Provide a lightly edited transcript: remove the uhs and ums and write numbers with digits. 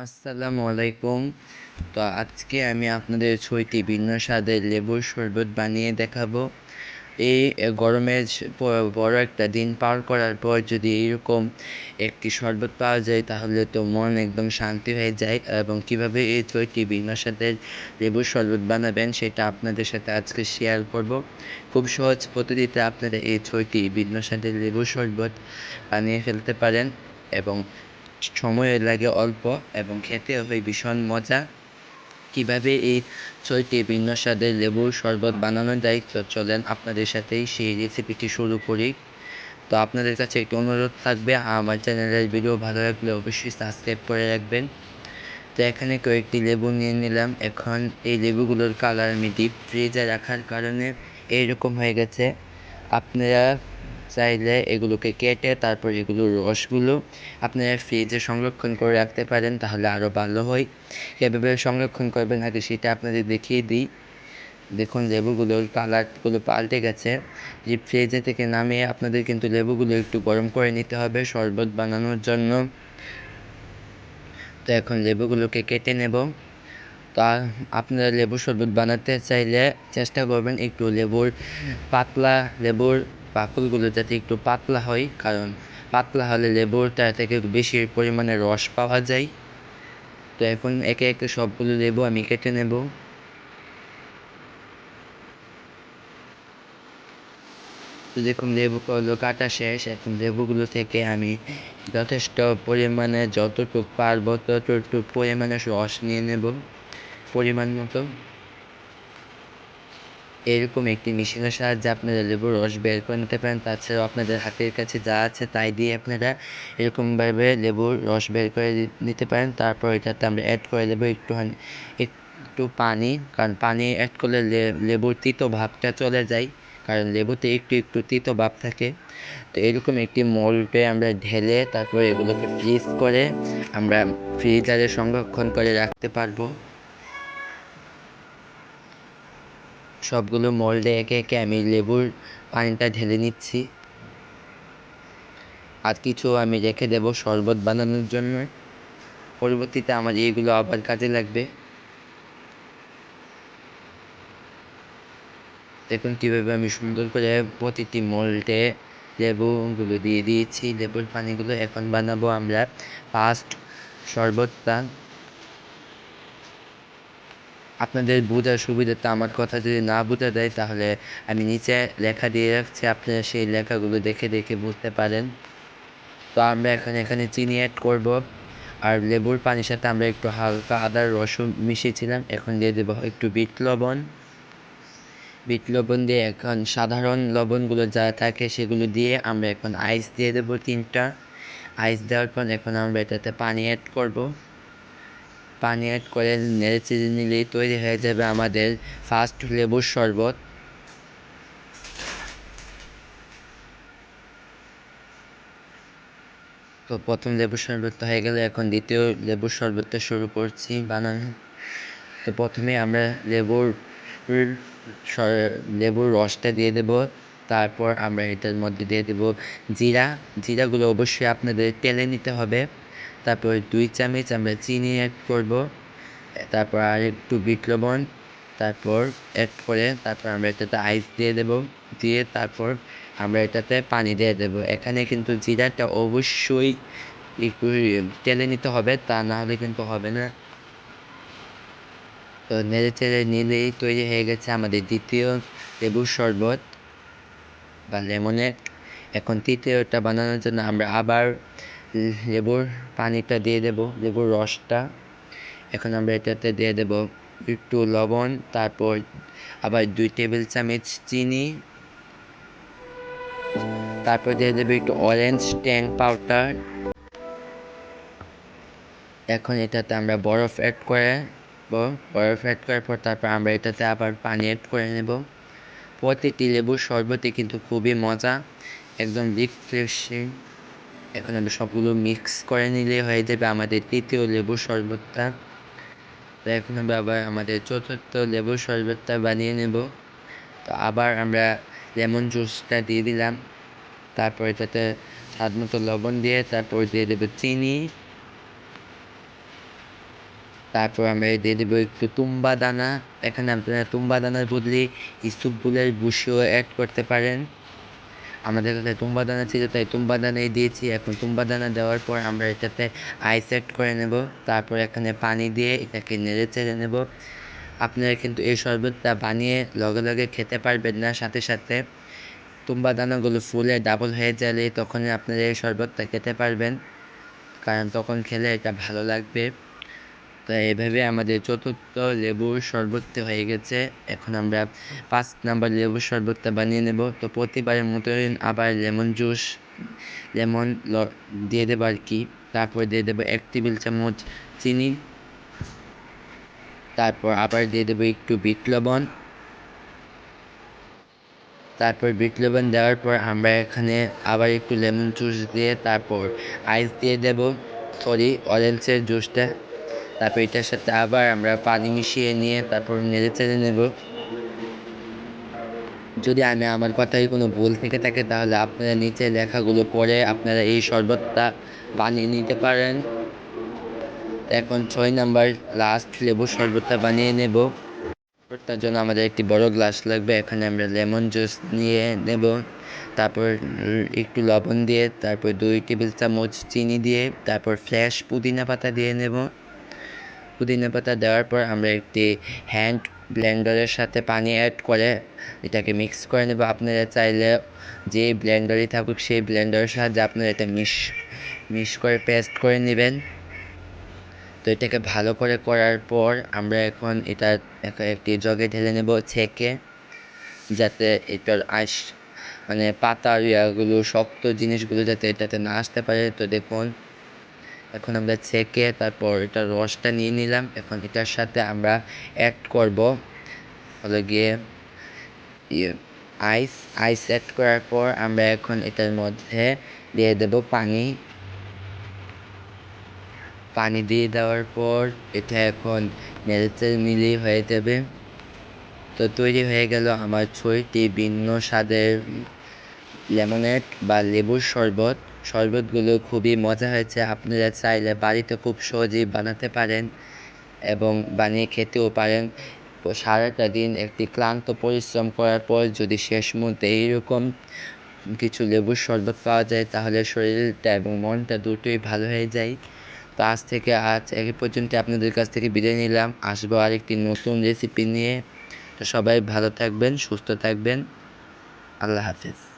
আসসালামু আলাইকুম। তো আজকে আমি আপনাদের ৬টি ভিন্ন স্বাদের লেবুর শরবত বানিয়ে দেখাবো। এই গরমের বড় একটা দিন পার করার পর যদি এরকম একটি শরবত পাওয়া যায় তাহলে তো মন একদম শান্তি হয়ে যায়, এবং কীভাবে এই ৬টি ভিন্ন স্বাদের লেবুর শরবত বানাবেন সেটা আপনাদের সাথে আজকে শেয়ার করব। খুব সহজ পদ্ধতিতে আপনারা এই ৬টি ভিন্ন স্বাদের লেবুর শরবত বানিয়ে ফেলতে পারেন, এবং সময় লাগে অল্প এবং খেতে হবে ভীষণ মজা। কীভাবে এই ৬টি ভিন্ন স্বাদের লেবুর শরবত বানানো যায়, তো চলেন আপনাদের সাথেই সেই রেসিপিটি শুরু করি। তো আপনাদের কাছে একটি অনুরোধ থাকবে, আমার চ্যানেলের ভিডিও ভালো লাগলে অবশ্যই সাবস্ক্রাইব করে রাখবেন। তো এখানে কয়েকটি লেবু নিয়ে নিলাম। এখন এই লেবুগুলোর কালার আমি ডিপ ফ্রিজে রাখার কারণে এইরকম হয়ে গেছে। আপনারা চাইলে এগুলোকে কেটে তারপর এগুলোর রসগুলো আপনারা ফ্রিজে সংরক্ষণ করে রাখতে পারেন, তাহলে আরও ভালো হয়। কীভাবে সংরক্ষণ করবেন আগে সেটা আপনাদের দেখিয়ে দিই। দেখুন, লেবুগুলোর কালারগুলো পাল্টে গেছে। ডিপ ফ্রিজে থেকে নামিয়ে আপনাদের কিন্তু লেবুগুলো একটু গরম করে নিতে হবে শরবত বানানোর জন্য। তো এখন লেবুগুলোকে কেটে নেব। তা আপনারা লেবুর শরবত বানাতে চাইলে চেষ্টা করবেন একটু পাতলা লেবুর বাকলগুলো যাতে একটু পাতলা হয়, কারণ পাতলা হলে লেবুরটা থেকে বেশি পরিমাণে রস পাওয়া যায়। তো এখন একে একে সবগুলো লেবু আমি কেটে নেব। তো দেখুন, লেবুগুলো কাটা শেষ। এখন লেবুগুলো থেকে আমি যথেষ্ট পরিমাণে যতটুকু পারবো ততটুকু পরিমাণে রস নিয়ে নেব পরিমাণ মতো। এরকম একটি মেশিনের সাহায্যে আপনারা লেবুর রস বের করে নিতে পারেন। তাছাড়াও আপনাদের হাতের কাছে যা আছে তাই দিয়ে আপনারা এরকমভাবে লেবুর রস বের করে নিতে পারেন। তারপর এটাতে আমরা অ্যাড করে দেবো একটু পানি, কারণ পানি অ্যাড করলে লেবুর তিতো ভাবটা চলে যায়, কারণ লেবুতে একটু তিতো ভাব থাকে। তো এরকম একটি মোল্ডে আমরা ঢেলে তারপর এগুলোকে ফ্রিজ করে আমরা ফ্রিজারে সংরক্ষণ করে রাখতে পারবো। সবগুলো মোল্ডে একে একে আমি লেবুর পানিটা ঢেলে নিচ্ছি, আর কিছু আমি রেখে দেবো শরবত বানানোর জন্য। পরবর্তীতে আমার এইগুলো আবার কাজে লাগবে। দেখুন কীভাবে আমি সুন্দর করে প্রতিটি মোল্ডে লেবুগুলো দিয়ে দিয়েছি, লেবুর পানিগুলো। এখন বানাবো আমরা ফার্স্ট শরবতটা। আপনাদের বোঝার সুবিধাতে আমার কথা যদি না বোঝা যায় তাহলে আমি নিচে লেখা দিয়ে রাখছি, আপনারা সেই লেখাগুলো দেখে দেখে বুঝতে পারেন। তো আমরা এখানে চিনি অ্যাড করব, আর লেবুর পানির সাথে আমরা একটু হালকা আদার রসও মিশিয়েছিলাম। এখন দিয়ে দেবো একটু বিট লবণ দিয়ে এখন সাধারণ লবণগুলো যা থাকে সেগুলো দিয়ে আমরা এখন আইস দিয়ে দেবো 3টা। আইস দেওয়ার পর এখন আমরা এটাতে পানি অ্যাড করব। পানি অ্যাড করে নেড়েচেড়ে নিলেই তৈরি হয়ে যাবে আমাদের ফার্স্ট লেবুর শরবত। তো প্রথম লেবুর শরবতটা হয়ে গেলে এখন দ্বিতীয় লেবুর শরবতটা শুরু করছি বানানো। তো প্রথমে আমরা লেবুর রসটা দিয়ে দেব। তারপর আমরা এটার মধ্যে দিয়ে দেব জিরাগুলো অবশ্যই আপনাদের টেলে নিতে হবে। তারপর 2 চামচ আমরা চিনি অ্যাড করব। তারপর আর একটু বিট লবণ তারপর অ্যাড করে তারপর আমরা এটাতে আইস দিয়ে দেব। দিয়ে তারপর আমরা এটাতে পানি দিয়ে দেব। এখানে কিন্তু জিরাটা অবশ্যই একটু টেলে নিতে হবে, তা না হলে কিন্তু হবে না। তো নেড়েচেড়ে নিলেই তৈরি হয়ে গেছে আমাদের দ্বিতীয় লেবুর শরবত বা লেমনেড। এখন তৃতীয়টা বানানোর জন্য আমরা আবার লেবুর পানিটা দিয়ে দেব, লেবুর রসটা। এখন আমরা এটাতে দিয়ে দেব একটু লবণ, তারপর আবার 2 টেবিল চামচ চিনি, তারপর দিয়ে দেবো একটু অরেঞ্জ ট্যাং পাউডার। এখন এটাতে আমরা বরফ অ্যাড করার পর তারপর আমরা এটাতে আবার পানি অ্যাড করে নেব। প্রতিটি লেবুর শরবতই কিন্তু খুবই মজা, একদম রিফ্রেশিং। এখন আমরা সবগুলো মিক্স করে নিলে হয়ে যাবে আমাদের তৃতীয় লেবুর শরবতটা। তো এখন আমরা আবার আমাদের চতুর্থ লেবুর শরবতটা বানিয়ে নেব। তো আবার আমরা লেমন জুসটা দিয়ে দিলাম, তারপর এটাতে স্বাদ মতো লবণ দিয়ে তারপর দিয়ে দেবো চিনি। তারপর আমরা দিয়ে দেবো একটু তুম্বা দানা। এখানে আপনারা তুম্বা দানার বদলে ইসবগুলের ভুসিও অ্যাড করতে পারেন। আমাদের কাছে তুম্বা দানা ছিল তাই তুম্বা দানাই দিয়েছি। এখন তুম্বা দানা দেওয়ার পর আমরা এটাতে আইস অ্যাড করে নেব। তারপর এখানে পানি দিয়ে এটাকে নেড়ে চেড়ে নেব। আপনারা কিন্তু এই শরবতটা বানিয়ে লগে লগে খেতে পারবেন না, সাথে সাথে তুম্বা দানাগুলো ফুলে ডাবল হয়ে গেলে তখনই আপনারা এই শরবতটা খেতে পারবেন, কারণ তখন খেলে এটা ভালো লাগবে। তো এভাবে আমাদের চতুর্থ লেবুর শরবতটা হয়ে গেছে। এখন আমরা 5 নাম্বার লেবুর শরবতটা বানিয়ে নেব। তো প্রতিবারের মতোই আবার লেমন জুস, লেমন দিয়ে দেবো আর কি। তারপর দিয়ে দেবো 1 টেবিল চামচ চিনি। তারপর আবার দিয়ে দেবো একটু বিট লবণ। তারপর বিট লবণ দেওয়ার পর আমরা এখানে আবার একটু লেমন জুস দিয়ে তারপর আইস দিয়ে দেবো, অরেঞ্জের জুসটা। তারপর এটার সাথে আবার আমরা পানি মিশিয়ে নিয়ে তারপর নেড়ে চেড়ে নেব। যদি আমার কথায় কোনো ভুল থেকে থাকে তাহলে আপনারা নিচে লেখাগুলো পড়ে আপনারা এই শরবতটা বানিয়ে নিতে পারেন। এখন 6 নাম্বার লাস্ট লেবুর শরবতটা বানিয়ে নেব। তার জন্য আমাদের একটি বড় গ্লাস লাগবে। এখানে আমরা লেমন জুস নিয়ে নেব। তারপর একটু লবণ দিয়ে, তারপর 2 টেবিল চামচ চিনি দিয়ে, তারপর ফ্রেশ পুদিনা পাতা দিয়ে নেব। পুদিনা পাতা দেওয়ার পর আমরা একটি হ্যান্ড ব্লেন্ডারের সাথে পানি অ্যাড করে এটাকে মিক্স করে নেব। আপনারা চাইলে যে ব্লেন্ডারই থাকুক সেই ব্লেন্ডারের সাহায্যে আপনারা এটা মিক্স করে পেস্ট করে নেবেন। তো এটাকে ভালো করে করার পর আমরা এখন এটা একটি জগে ঢেলে নেব ছেঁকে, যাতে এটার মানে পাতার ইয়াগুলো, শক্ত জিনিসগুলো যাতে এটাতে না আসতে পারে। তো দেখুন এখন আমরা ছেঁকে তারপর এটার রসটা নিয়ে নিলাম। এখন এটার সাথে আমরা অ্যাড করব হলো গিয়ে আইস অ্যাড করার পর আমরা এখন এটার মধ্যে দিয়ে দেব পানি দিয়ে দেওয়ার পর এটা এখন নেড়েচেড়ে মিলিয়ে হয়ে যাবে। তো তৈরি হয়ে গেল আমার 6টি ভিন্ন স্বাদের লেমনেড বা লেবুর শরবত। শরবতগুলো খুবই মজা হয়েছে। আপনারা চাইলে বাড়িতে খুব সহজেই বানাতে পারেন এবং বানিয়ে খেতেও পারেন। সারাটা দিন একটি ক্লান্ত পরিশ্রম করার পর যদি শেষ মুহূর্তে এইরকম কিছু লেবুর শরবত পাওয়া যায় তাহলে শরীরটা এবং মনটা দুটোই ভালো হয়ে যায়। তো আজ এই পর্যন্ত আপনাদের কাছ থেকে বিদায় নিলাম। আসবো আরেকটি নতুন রেসিপি নিয়ে। তো সবাই ভালো থাকবেন, সুস্থ থাকবেন। আল্লাহ হাফেজ।